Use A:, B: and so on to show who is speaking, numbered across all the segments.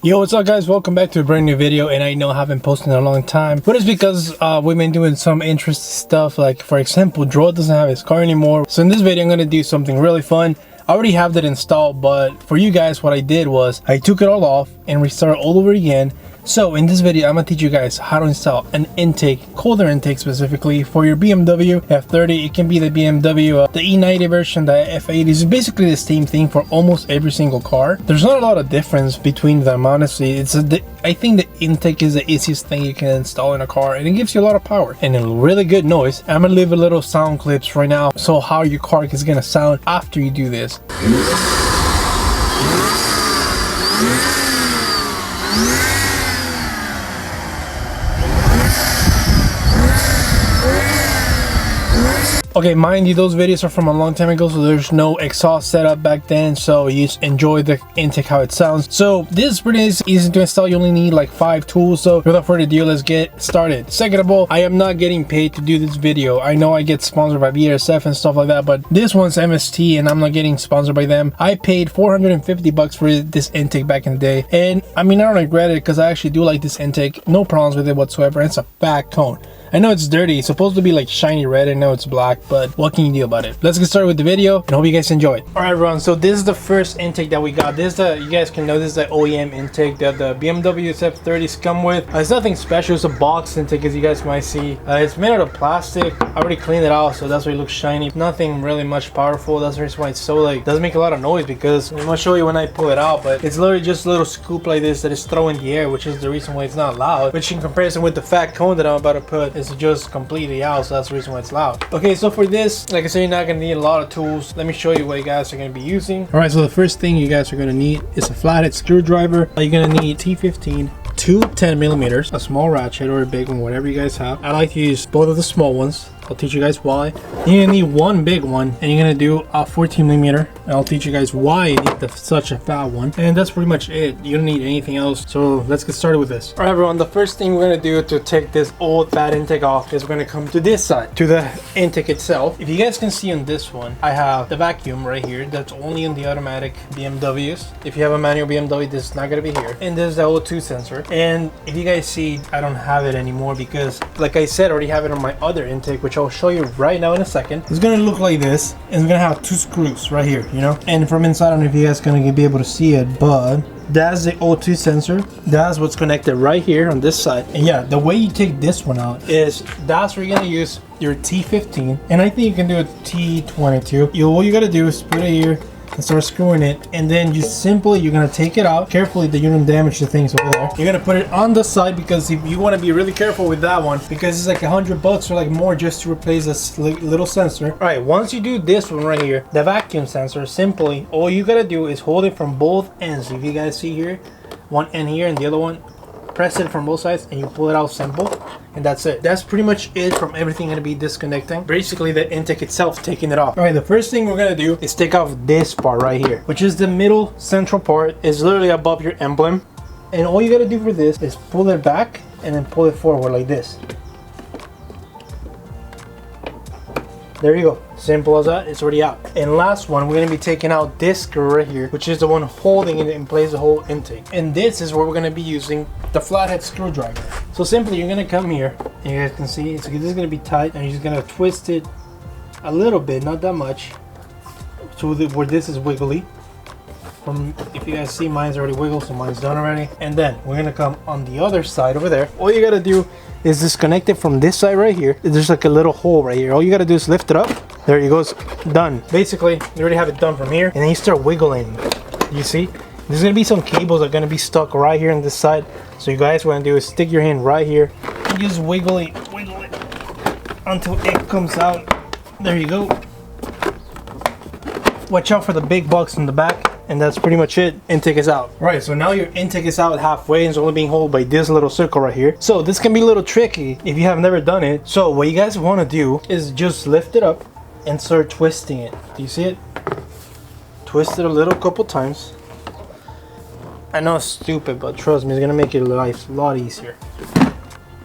A: Yo, what's up guys, welcome back to a brand new video. And I know I haven't posted in a long time, but it's because we've been doing some interesting stuff. Like for example, Dro doesn't have his car anymore, so in this video I'm going to do something really fun. I already have that installed, but for you guys what I did was I took it all off and restarted all over again. So in this video I'm gonna teach you guys how to install an intake, colder intake specifically for your BMW F30. It can be the BMW the E90 version, the F80. It's basically the same thing for almost every single car. There's not a lot of difference between them, honestly. I think the intake is the easiest thing you can install in a car, and it gives you a lot of power and a really good noise. I'm gonna leave a little sound clips right now, so how your car is gonna sound after you do this. Okay, mind you, those videos are from a long time ago, so there's no exhaust setup back then, so you just enjoy the intake how it sounds. So this is pretty easy to install. You only need like 5 tools. So without further ado, let's get started. Second of all, I am not getting paid to do this video. I know I get sponsored by BASF and stuff like that, but this one's MST and I'm not getting sponsored by them. I paid 450 bucks for this intake back in the day, and I mean, I don't regret it because I actually do like this intake. No problems with it whatsoever. It's a fat cone. I know it's dirty. It's supposed to be like shiny red. I know it's black, but what can you do about it? Let's get started with the video and hope you guys enjoy it. All right, everyone. So this is the first intake that we got. This is the, you guys can know this is the OEM intake that the BMW F30s come with. It's nothing special. It's a box intake, as you guys might see. It's made out of plastic. I already cleaned it out, so that's why it looks shiny. Nothing really much powerful. That's the reason why it's so like doesn't make a lot of noise, because I'm gonna show you when I pull it out. But it's literally just a little scoop like this that is thrown in the air, which is the reason why it's not loud. Which in comparison with the fat cone that I'm about to put, is just completely out, so that's the reason why it's loud. Okay, so for this, like I said, you're not gonna need a lot of tools. Let me show you what you guys are gonna be using. All right, so the first thing you guys are gonna need is a flathead screwdriver. You're gonna need T15, two 10mm, a small ratchet or a big one, whatever you guys have. I like to use both of the small ones. I'll teach you guys why. You're gonna need one big one, and you're gonna do a 14mm, and I'll teach you guys why you need such a fat one. And that's pretty much it. You don't need anything else. So let's get started with this. All right, everyone. The first thing we're gonna do to take this old fat intake off is we're gonna come to this side, to the intake itself. If you guys can see on this one, I have the vacuum right here. That's only in the automatic BMWs. If you have a manual BMW, this is not gonna be here. And there's the O2 sensor. And if you guys see, I don't have it anymore because, like I said, I already have it on my other intake, which I'll show you right now in a second. It's gonna look like this, and it's gonna have 2 screws right here, you know. And from inside, I don't know if you guys gonna be able to see it, but that's the O2 sensor. That's what's connected right here on this side. And yeah, the way you take this one out is that's where you're gonna use your T15, and I think you can do a T22. All you gotta do is put it here and start screwing it, and then you're gonna take it out carefully that you don't damage the things over there. You're gonna put it on the side, because if you want to be really careful with that one, because it's like $100 or like more just to replace this little sensor. All right, once you do this one right here, the vacuum sensor, simply all you gotta do is hold it from both ends. If you guys see here, one end here and the other one, press it from both sides and you pull it out, simple. And that's it. That's pretty much it from everything gonna be disconnecting. Basically the intake itself, taking it off. All right, the first thing we're gonna do is take off this part right here, which is the middle central part. Is literally above your emblem. And all you gotta do for this is pull it back and then pull it forward like this. There you go. Simple as that. It's already out. And last one, we're going to be taking out this screw right here, which is the one holding it in place, the whole intake. And this is where we're going to be using the flathead screwdriver. So simply, you're going to come here, and you guys can see this is going to be tight, and you're just going to twist it a little bit, not that much, so where this is wiggly. If you guys see, mine's already wiggled, so mine's done already. And then we're gonna come on the other side over there. All you gotta do is disconnect it from this side right here. There's like a little hole right here. All you gotta do is lift it up. There you go, it's done. Basically, you already have it done from here, and then you start wiggling. You see, there's gonna be some cables that are gonna be stuck right here on this side. So you guys want to do is stick your hand right here and just wiggle it until it comes out. There you go. Watch out for the big bugs in the back. And that's pretty much it. Intake is out. All right, so now your intake is out halfway, and it's only being held by this little circle right here. So this can be a little tricky if you have never done it. So what you guys want to do is just lift it up and start twisting it. Do you see it? Twist it a little couple times. I know it's stupid, but trust me, it's gonna make your life a lot easier.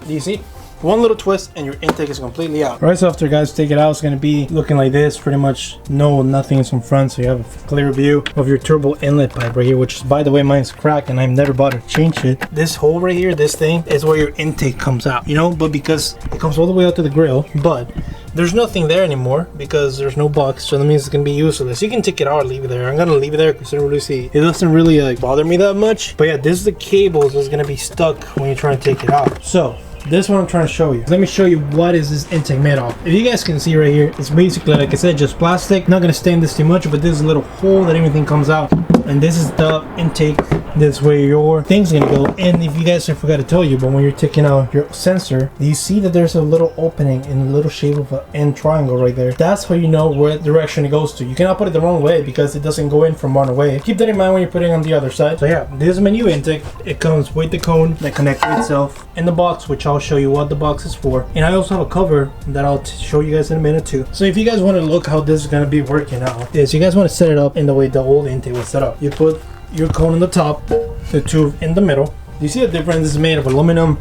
A: Do you see? One little twist and your intake is completely out. Right, so after guys take it out, it's going to be looking like this. Pretty much nothing is in front, so you have a clear view of your turbo inlet pipe right here, which is, by the way, mine's cracked and I've never bothered to change it. This hole right here, this thing, is where your intake comes out, you know, but because it comes all the way out to the grill, but there's nothing there anymore because there's no box, so that means it's gonna be useless. You can take it out or leave it there. I'm gonna leave it there because it doesn't really like bother me that much. But yeah, this is the cables that's gonna be stuck when you're trying to take it out. So this is what I'm trying to show you. Let me show you what is this intake made of. If you guys can see right here, it's basically, like I said, just plastic. Not gonna stain this too much, but this is a little hole that everything comes out, and this is the intake. This way your thing's gonna go. And if you guys, I forgot to tell you, but when you're taking out your sensor, you see that there's a little opening in the little shape of an end triangle right there. That's how you know what direction it goes to. You cannot put it the wrong way because it doesn't go in from one way. Keep that in mind when you're putting it on the other side. So yeah, this is my new intake. It comes with the cone that connects to itself in the box, which I'll show you what the box is for. And I also have a cover that I'll show you guys in a minute too. So if you guys want to look how this is gonna be working out, is you guys want to set it up in the way the old intake was set up. You put your cone on the top, the tube in the middle. You see the difference? Is made of aluminum,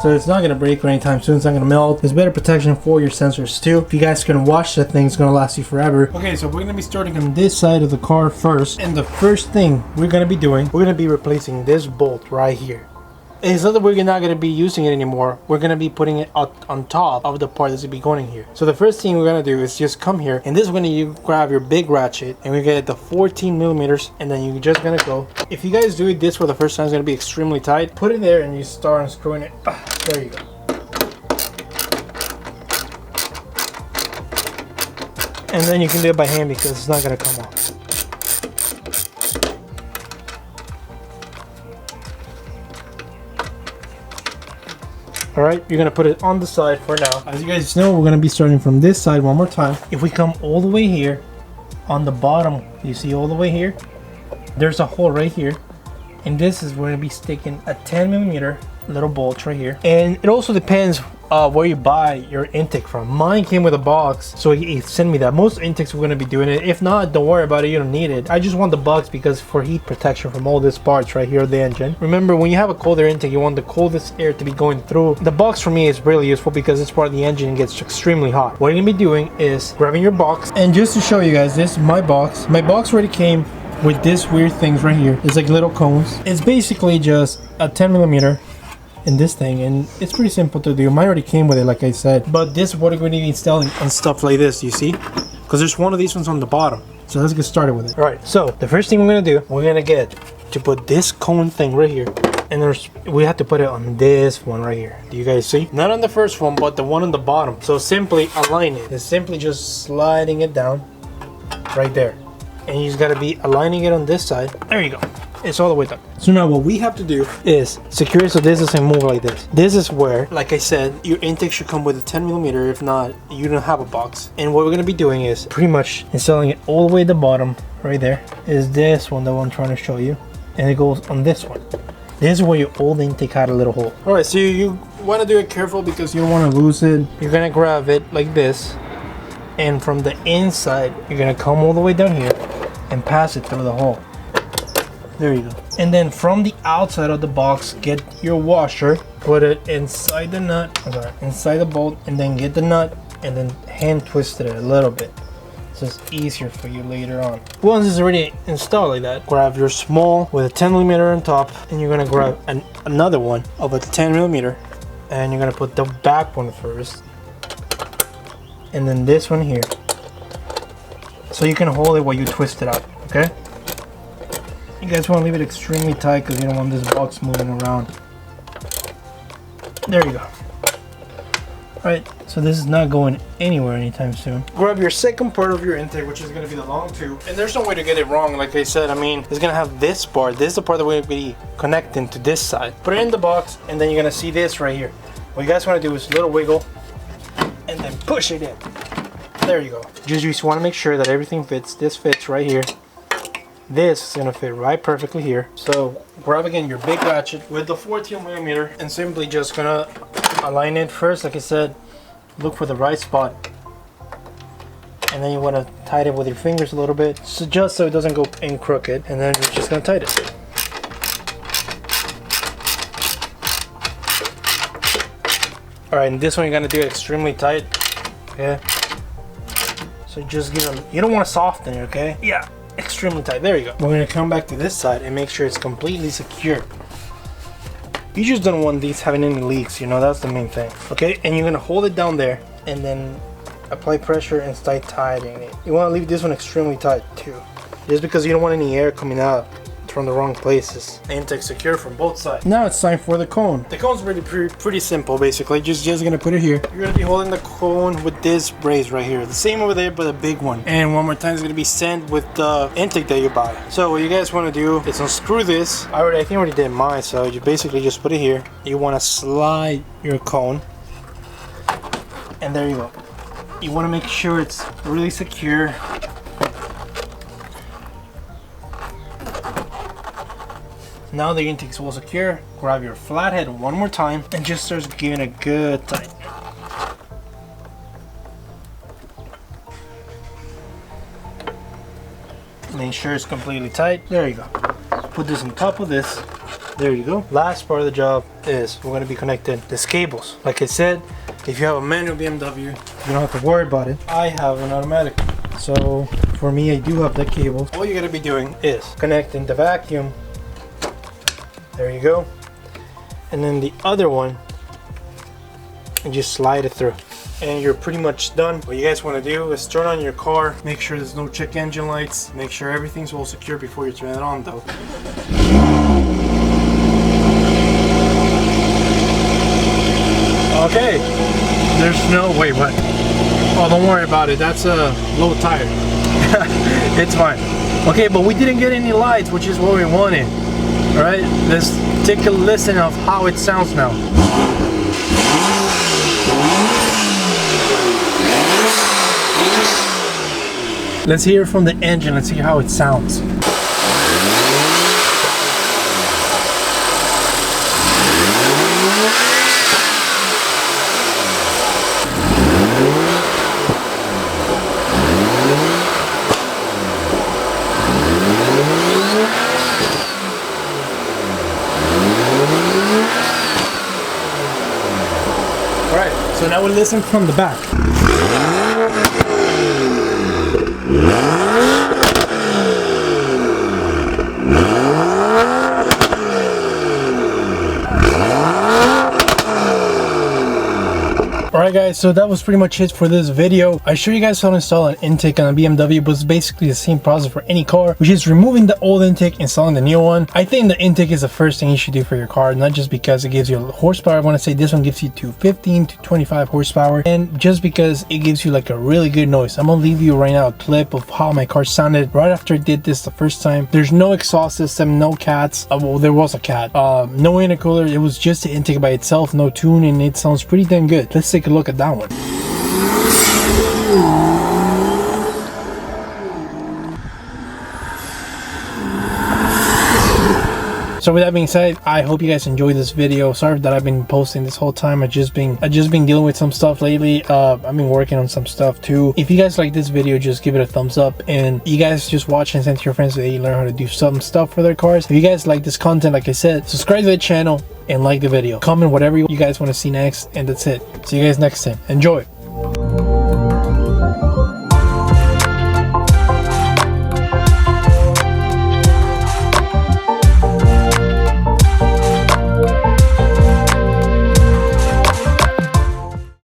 A: so it's not gonna break anytime soon. It's not gonna melt. There's better protection for your sensors too. If you guys can wash that thing, it's gonna last you forever. Okay, so we're gonna be starting on this side of the car first, and the first thing we're gonna be doing, we're gonna be replacing this bolt right here. It's not that we're not going to be using it anymore. We're going to be putting it on top of the part that's going to be going in here. So the first thing we're going to do is just come here, and this is when you grab your big ratchet, and we get the 14 millimeters, and then you're just going to go. If you guys do it this for the first time, it's going to be extremely tight. Put it there and you start unscrewing it. There you go. And then you can do it by hand because it's not going to come off. Alright, you're going to put it on the side for now. As you guys know, we're going to be starting from this side one more time. If we come all the way here, on the bottom, you see all the way here, there's a hole right here. And this is where we're going to be sticking a 10 millimeter little bolt right here. And it also depends where you buy your intake from. Mine came with a box, so he sent me that. Most intakes we're going to be doing it. If not, don't worry about it, you don't need it. I just want the box because for heat protection from all these parts right here of the engine. Remember, when you have a colder intake, you want the coldest air to be going through. The box for me is really useful because it's part of the engine and gets extremely hot. What you're going to be doing is grabbing your box, and just to show you guys, this is my box. My box already came with this weird things right here. It's like little cones. It's basically just a 10 millimeter in this thing, and it's pretty simple to do. Mine already came with it, like I said, but this is what we're going to be installing on stuff like this, you see, because there's one of these ones on the bottom. So let's get started with it. All right, so the first thing we're going to do, we're going to get to put this cone thing right here, and we have to put it on this one right here. Do you guys see? Not on the first one, but the one on the bottom. So simply align it. It's simply just sliding it down right there, and you just got to be aligning it on this side. There you go. It's all the way done. So now what we have to do is secure it so this doesn't move like this. This is where, like I said, your intake should come with a 10 millimeter. If not, you don't have a box. And what we're gonna be doing is pretty much installing it all the way at the bottom. Right there is this one, the one I'm trying to show you, and it goes on this one. This is where your old intake had a little hole. All right, so you want to do it careful because you don't want to lose it. You're gonna grab it like this, and from the inside, you're gonna come all the way down here and pass it through the hole. There you go. And then from the outside of the box, get your washer, put it inside the nut, inside the bolt, and then get the nut and then hand twist it a little bit, so it's easier for you later on. Once it's already installed like that, grab your small with a 10 millimeter on top, and you're gonna grab another one of a 10 millimeter, and you're gonna put the back one first, and then this one here, so you can hold it while you twist it out. Okay. You guys want to leave it extremely tight because you don't want this box moving around. There you go. Alright, so this is not going anywhere anytime soon. Grab your second part of your intake, which is going to be the long tube. And there's no way to get it wrong, like I said. I mean, it's going to have this part. This is the part that we're going to be connecting to this side. Put it in the box, and then you're going to see this right here. What you guys want to do is a little wiggle, and then push it in. There you go. Just want to make sure that everything fits. This fits right here. This is gonna fit right perfectly here. So grab again your big ratchet with the 14 millimeter and simply just gonna align it first. Like I said, look for the right spot, and then you want to tighten it with your fingers a little bit, so just so it doesn't go in crooked, and then you're just gonna tighten it. All right, and this one you're gonna do it extremely tight. Okay. So just give them. You don't want to soften it. Okay. Yeah. Extremely tight. There you go. We're gonna come back to this side and make sure it's completely secure. You just don't want these having any leaks. You know, that's the main thing. Okay. And you're gonna hold it down there and then apply pressure and start tightening it. You want to leave this one extremely tight too, just because you don't want any air coming out from the wrong places. Intake secure from both sides. Now it's time for the cone. The cone's pretty simple basically. Just gonna put it here. You're gonna be holding the cone with this brace right here. The same over there, but a big one. And one more time, it's gonna be sent with the intake that you buy. So what you guys want to do is unscrew this. I think I already did mine. So you basically just put it here. You want to slide your cone, and there you go. You want to make sure it's really secure. Now the intake's well secure, grab your flathead one more time and just start giving it a good tight. Make sure it's completely tight. There you go. Put this on top of this. There you go. Last part of the job is we're going to be connecting these cables. Like I said, if you have a manual BMW, you don't have to worry about it. I have an automatic. So for me, I do have the cable. All you got to be doing is connecting the vacuum. There you go. And then the other one, and just slide it through. And you're pretty much done. What you guys want to do is turn on your car. Make sure there's no check engine lights. Make sure everything's well secure before you turn it on though. Okay, there's no, wait, what? Oh, don't worry about it, that's a low tire. It's fine. Okay, but we didn't get any lights, which is what we wanted. Alright, let's take a listen of how it sounds now. Let's hear it from the engine, let's see how it sounds. Alright, so now we listen from the back. Alright guys, so that was pretty much it for this video. I showed you guys how to install an intake on a BMW, but it's basically the same process for any car, which is removing the old intake, installing the new one. I think the intake is the first thing you should do for your car, not just because it gives you horsepower. I want to say this one gives you 15 to 25 horsepower, and just because it gives you like a really good noise. I'm gonna leave you right now a clip of how my car sounded right after I did this the first time. There's no exhaust system, no cats. Well, there was a cat. No intercooler. It was just the intake by itself, no tune, and it sounds pretty dang good. Let's take a look at that one. So with that being said, I hope you guys enjoyed this video. Sorry that I've been posting this whole time. I just been dealing with some stuff lately. I've been working on some stuff too. If you guys like this video, just give it a thumbs up, and you guys just watch and send to your friends so they learn how to do some stuff for their cars. If you guys like this content, like I said, subscribe to the channel and like the video. Comment whatever you guys want to see next, and that's it. See you guys next time. Enjoy.